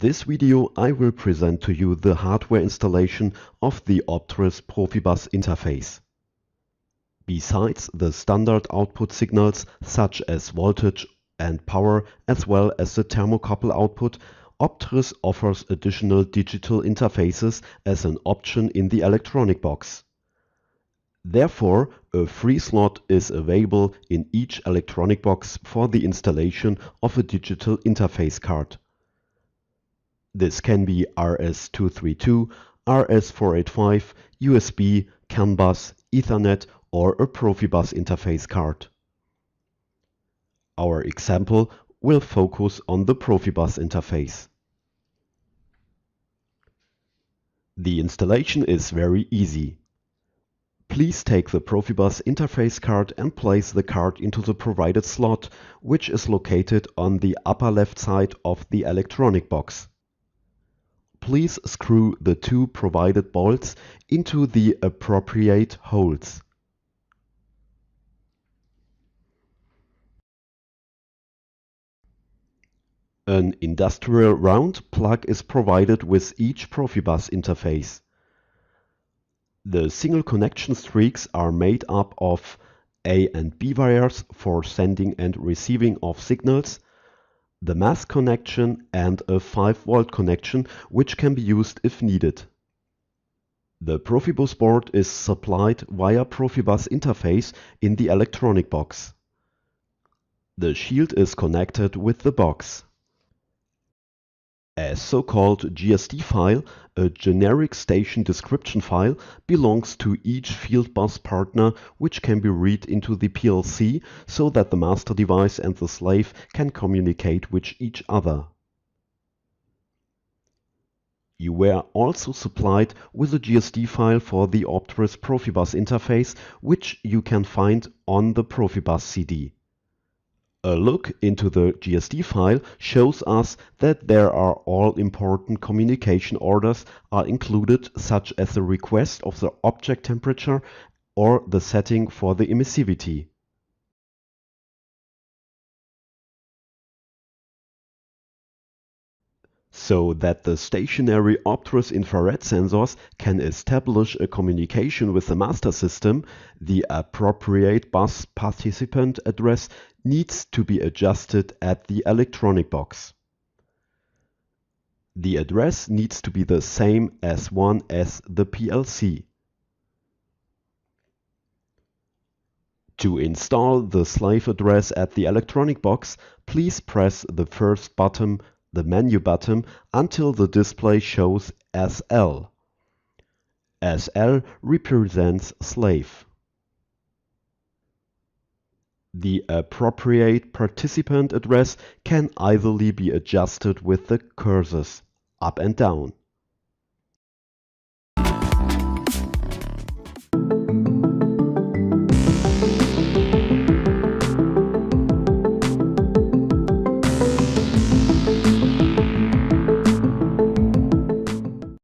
this video I will present to you the hardware installation of the Optris PROFIBUS interface. Besides the standard output signals such as voltage and power as well as the thermocouple output, Optris offers additional digital interfaces as an option in the electronic box. Therefore, a free slot is available in each electronic box for the installation of a digital interface card. This can be RS-232, RS-485, USB, CAN bus, Ethernet or a Profibus interface card. Our example will focus on the Profibus interface. The installation is very easy. Please take the Profibus interface card and place the card into the provided slot, which is located on the upper left side of the electronic box. Please screw the two provided bolts into the appropriate holes. An industrial round plug is provided with each Profibus interface. The single connection streaks are made up of A and B wires for sending and receiving of signals, the mask connection and a 5-volt connection which can be used if needed. The Profibus board is supplied via Profibus interface in the electronic box. The shield is connected with the box. A so-called GSD file, a generic station description file, belongs to each field bus partner which can be read into the PLC so that the master device and the slave can communicate with each other. You were also supplied with a GSD file for the Optris Profibus interface, which you can find on the Profibus CD. A look into the GSD file shows us that there are all important communication orders are included, such as the request of the object temperature or the setting for the emissivity. So that the stationary Optris infrared sensors can establish a communication with the master system, the appropriate bus participant address needs to be adjusted at the electronic box. The address needs to be the same as one as the PLC. To install the slave address at the electronic box, please press the first button, the menu button, until the display shows SL. SL represents slave. The appropriate participant address can easily be adjusted with the cursors up and down.